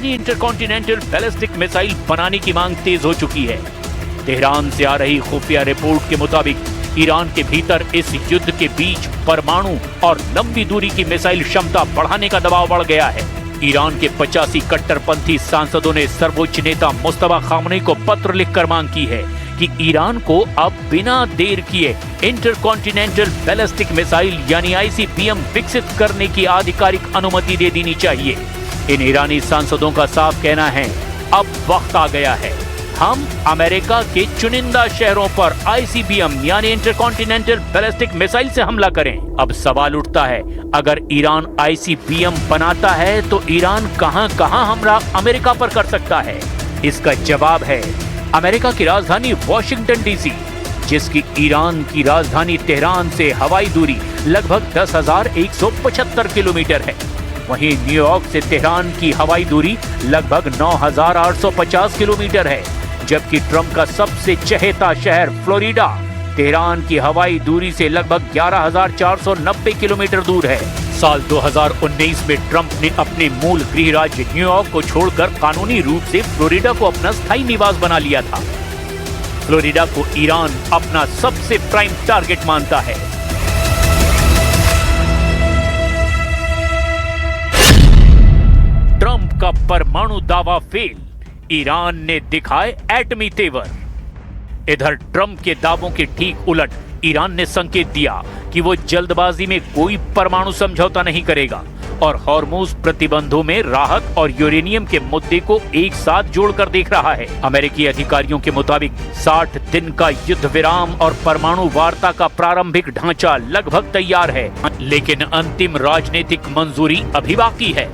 यानी intercontinental ballistic missile बनाने की मांग तेज हो चुकी है। तेहरान से आ रही खुफिया रिपोर्ट के मुताबिक ईरान के भीतर इस युद्ध के बीच परमाणु और लंबी दूरी की मिसाइल क्षमता बढ़ाने का दबाव बढ़ गया है। ईरान के 85 कट्टरपंथी सांसदों ने सर्वोच्च नेता मुस्तफा खामनेई को पत्र लिखकर मांग की है कि ईरान को अब बिना देर किए इंटरकॉन्टिनेंटल बैलिस्टिक मिसाइल यानी ICBM विकसित करने की आधिकारिक अनुमति दे देनी चाहिए। इन ईरानी सांसदों का साफ कहना है, अब वक्त आ गया है, हम अमेरिका के चुनिंदा शहरों पर ICBM यानी इंटरकॉन्टिनेंटल बैलिस्टिक मिसाइल से हमला करें। अब सवाल उठता है, अगर ईरान ICBM बनाता है तो ईरान कहां हमला अमेरिका पर कर सकता है? इसका जवाब है अमेरिका की राजधानी वॉशिंगटन DC, जिसकी ईरान की राजधानी तेहरान से हवाई दूरी लगभग 10,175 किलोमीटर है। वहीं न्यूयॉर्क से तेहरान की हवाई दूरी लगभग 9,850 किलोमीटर है, जबकि ट्रंप का सबसे चहेता शहर फ्लोरिडा तेहरान की हवाई दूरी से लगभग 11,490 किलोमीटर दूर है। साल 2019 में ट्रंप ने अपने मूल गृह राज्य न्यूयॉर्क को छोड़कर कानूनी रूप से फ्लोरिडा को अपना स्थायी निवास बना लिया था। फ्लोरिडा को ईरान अपना सबसे प्राइम टारगेट मानता है। ट्रंप का परमाणु दावा फेल, ईरान ने दिखाए एटमी तेवर। इधर ट्रंप के दावों के ठीक उलट ईरान ने संकेत दिया कि वो जल्दबाजी में कोई परमाणु समझौता नहीं करेगा और हॉर्मुज प्रतिबंधों में राहत और यूरेनियम के मुद्दे को एक साथ जोड़कर देख रहा है। अमेरिकी अधिकारियों के मुताबिक 60 दिन का युद्ध विराम और परमाणु वार्ता का प्रारंभिक ढांचा लगभग तैयार है, लेकिन अंतिम राजनीतिक मंजूरी अभी बाकी है।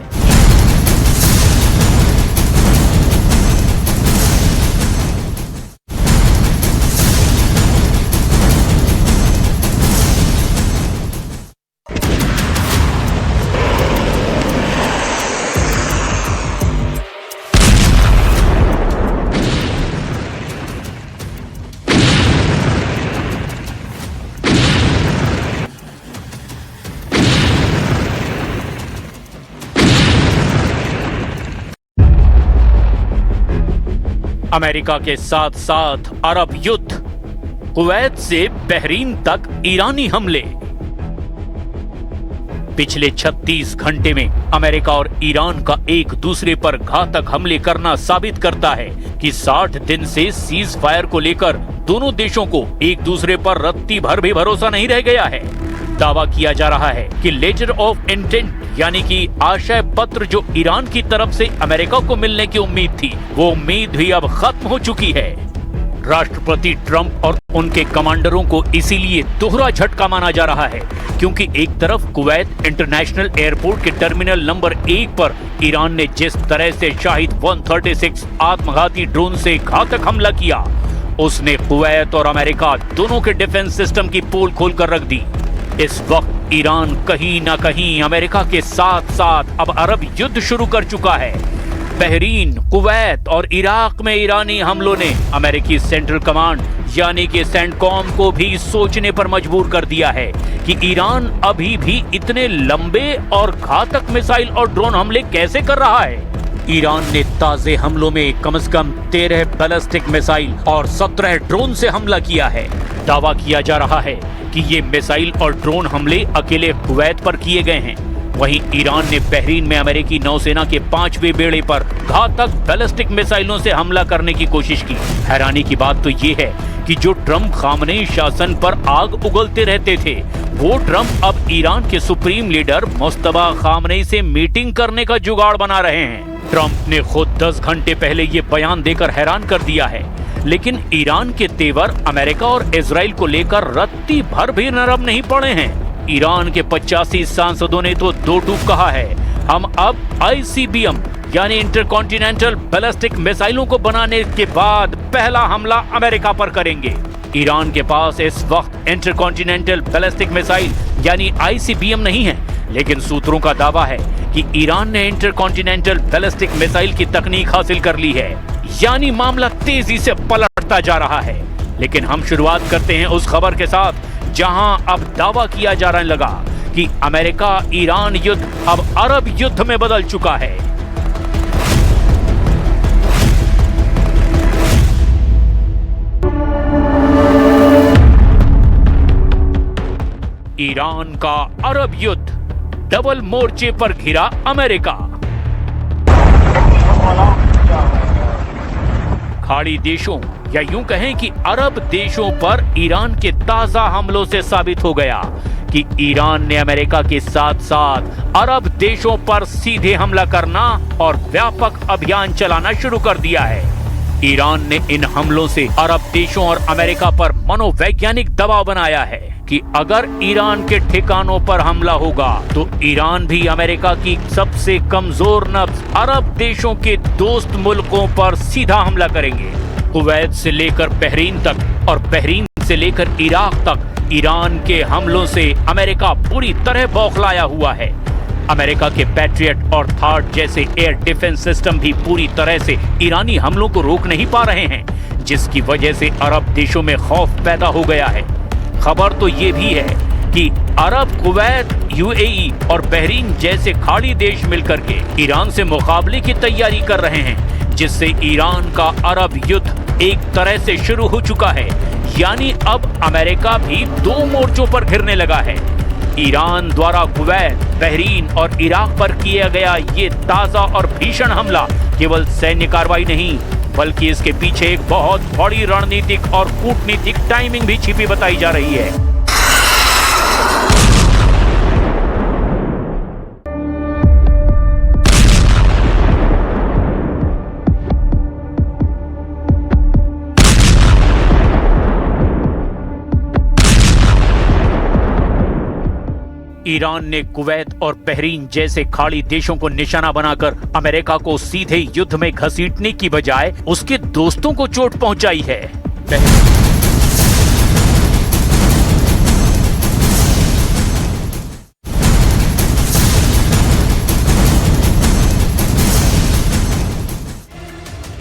अमेरिका के साथ साथ अरब युद्ध, कुवैत से बहरीन तक ईरानी हमले। पिछले 36 घंटे में अमेरिका और ईरान का एक दूसरे पर घातक हमले करना साबित करता है कि 60 दिन से सीज फायर को लेकर दोनों देशों को एक दूसरे पर रत्ती भर भी भरोसा नहीं रह गया है। दावा किया जा रहा है कि लेटर ऑफ इंटेंट यानी कि आशय पत्र जो ईरान की तरफ से अमेरिका को मिलने की उम्मीद थी, वो उम्मीद भी अब खत्म हो चुकी है। राष्ट्रपति ट्रंप और उनके कमांडरों को इसीलिए दोहरा झटका माना जा रहा है, क्योंकि एक तरफ कुवैत इंटरनेशनल एयरपोर्ट के टर्मिनल नंबर 1 पर ईरान ने जिस तरह से शाहिद 136 आत्मघाती ड्रोन से घातक हमला किया, उसने कुवैत और अमेरिका दोनों के डिफेंस सिस्टम की पोल खोलकर रख दी। इस वक्त ईरान कहीं ना कहीं अमेरिका के साथ साथ अब अरब युद्ध शुरू कर चुका है। बहरीन, कुवैत और इराक में ईरानी हमलों ने अमेरिकी सेंट्रल कमांड यानी कि सेंटकॉम को भी सोचने पर मजबूर कर दिया है कि ईरान अभी भी इतने लंबे और घातक मिसाइल और ड्रोन हमले कैसे कर रहा है। ईरान ने ताजे हमलों में कम से कम 13 बैलिस्टिक मिसाइल और 17 ड्रोन से हमला किया है। दावा किया जा रहा है कि ये मिसाइल और ड्रोन हमले अकेले कुवैत पर किए गए हैं। वहीं ईरान ने बहरीन में अमेरिकी नौसेना के 5वें बेड़े पर घातक बैलिस्टिक मिसाइलों से हमला करने की कोशिश की। हैरानी की बात तो ये है कि जो ट्रंप खामनेई शासन पर आग उगलते रहते थे, वो ट्रंप अब ईरान के सुप्रीम लीडर मुस्तफा खामनेई से मीटिंग करने का जुगाड़ बना रहे हैं। ट्रंप ने खुद 10 घंटे पहले ये बयान देकर हैरान कर दिया है, लेकिन ईरान के तेवर अमेरिका और इजराइल को लेकर रत्ती भर भी नरम नहीं पड़े हैं। ईरान के 85 सांसदों ने तो दो टूक कहा है, हम अब ICBM यानी इंटरकॉन्टिनेंटल बैलिस्टिक मिसाइलों को बनाने के बाद पहला हमला अमेरिका पर करेंगे। ईरान के पास इस वक्त इंटरकॉन्टिनेंटल बैलिस्टिक मिसाइल यानी ICBM नहीं है, लेकिन सूत्रों का दावा है कि ईरान ने इंटरकॉन्टिनेंटल बैलिस्टिक मिसाइल की तकनीक हासिल कर ली है, यानी मामला तेजी से पलटता जा रहा है। लेकिन हम शुरुआत करते हैं उस खबर के साथ जहां अब दावा किया जाने लगा कि अमेरिका ईरान युद्ध अब अरब युद्ध में बदल चुका है। ईरान का अरब युद्ध, डबल मोर्चे पर घिरा अमेरिका। खाड़ी देशों या यूं कहें कि अरब देशों पर ईरान के ताजा हमलों से साबित हो गया कि ईरान ने अमेरिका के साथ साथ अरब देशों पर सीधे हमला करना और व्यापक अभियान चलाना शुरू कर दिया है। ईरान ने इन हमलों से अरब देशों और अमेरिका पर मनोवैज्ञानिक दबाव बनाया है कि अगर ईरान के ठिकानों पर हमला होगा तो ईरान भी अमेरिका की सबसे कमजोर नब्ज अरब देशों के दोस्त मुल्कों पर सीधा हमला करेंगे। कुवैत से लेकर बहरीन तक और बहरीन से लेकर इराक तक ईरान के हमलों से अमेरिका पूरी तरह बौखलाया हुआ है। अमेरिका के पैट्रियट और थार्ड जैसे एयर डिफेंस सिस्टम भी पूरी तरह से ईरानी हमलों को रोक नहीं पा रहे हैं, जिसकी वजह से अरब देशों में खौफ पैदा हो गया है। खबर तो ये भी है कि अरब, कुवैत, यूएई और बहरीन जैसे खाड़ी देश मिलकर के ईरान से मुकाबले की तैयारी कर रहे हैं, जिससे ईरान का अरब युद्ध एक तरह से शुरू हो चुका है। यानी अब अमेरिका भी दो मोर्चों पर घिरने लगा है। ईरान द्वारा कुवैत, बहरीन और इराक पर किया गया ये ताजा और भीषण हमला केवल सैन्य कार्रवाई नहीं, बल्कि इसके पीछे एक बहुत बड़ी रणनीतिक और कूटनीतिक टाइमिंग भी छिपी बताई जा रही है। ईरान ने कुवैत और बहरीन जैसे खाड़ी देशों को निशाना बनाकर अमेरिका को सीधे युद्ध में घसीटने की बजाय उसके दोस्तों को चोट पहुंचाई है।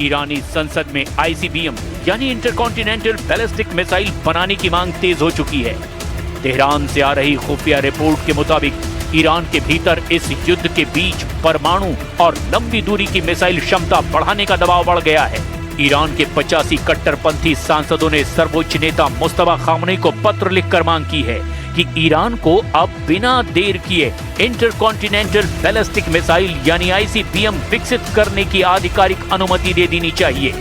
ईरानी संसद में आईसीबीएम यानी इंटरकॉन्टिनेंटल बैलिस्टिक मिसाइल बनाने की मांग तेज हो चुकी है। तेहरान से आ रही खुफिया रिपोर्ट के मुताबिक ईरान के भीतर इस युद्ध के बीच परमाणु और लंबी दूरी की मिसाइल क्षमता बढ़ाने का दबाव बढ़ गया है। ईरान के 85 कट्टरपंथी सांसदों ने सर्वोच्च नेता मुस्तफा खामनेई को पत्र लिखकर मांग की है कि ईरान को अब बिना देर किए इंटरकॉन्टिनेंटल बैलिस्टिक मिसाइल यानी आईसीबीएम विकसित करने की आधिकारिक अनुमति दे देनी चाहिए।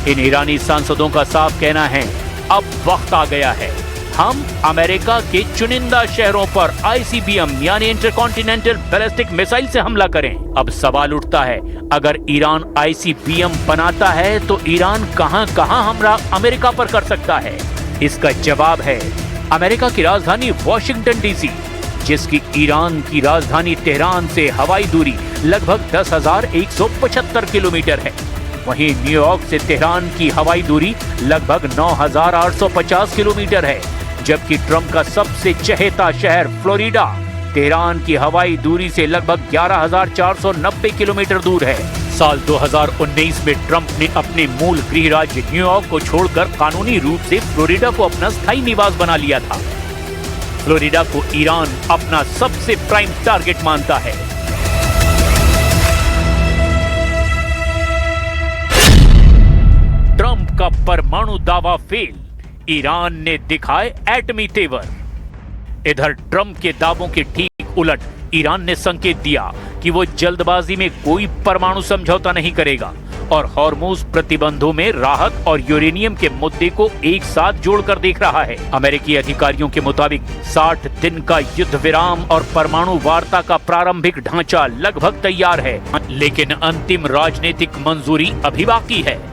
इन ईरानी सांसदों का साफ कहना है, अब वक्त आ गया है, हम अमेरिका के चुनिंदा शहरों पर आईसीबीएम यानी इंटरकॉन्टिनेंटल बैलिस्टिक मिसाइल से हमला करें। अब सवाल उठता है, अगर ईरान आईसीबीएम बनाता है तो ईरान कहां-कहां हमला अमेरिका पर कर सकता है? इसका जवाब है अमेरिका की राजधानी वॉशिंगटन डीसी, जिसकी ईरान की राजधानी तेहरान से हवाई दूरी लगभग 10,175 किलोमीटर है। वहीं न्यूयॉर्क से तेहरान की हवाई दूरी लगभग 9,850 किलोमीटर है, जबकि ट्रंप का सबसे चहेता शहर फ्लोरिडा तेहरान की हवाई दूरी से लगभग 11,490 किलोमीटर दूर है। साल 2019 में ट्रंप ने अपने मूल गृह राज्य न्यूयॉर्क को छोड़कर कानूनी रूप से फ्लोरिडा को अपना स्थायी निवास बना लिया था। फ्लोरिडा को ईरान अपना सबसे प्राइम टारगेट मानता है। ट्रंप का परमाणु दावा फेल, ईरान ने दिखाए एटमी तेवर। इधर ट्रंप के दावों के ठीक उलट ईरान ने संकेत दिया कि वो जल्दबाजी में कोई परमाणु समझौता नहीं करेगा और हॉर्मुज प्रतिबंधों में राहत और यूरेनियम के मुद्दे को एक साथ जोड़कर देख रहा है। अमेरिकी अधिकारियों के मुताबिक 60 दिन का युद्ध विराम और परमाणु वार्ता का प्रारंभिक ढांचा लगभग तैयार है, लेकिन अंतिम राजनीतिक मंजूरी अभी बाकी है।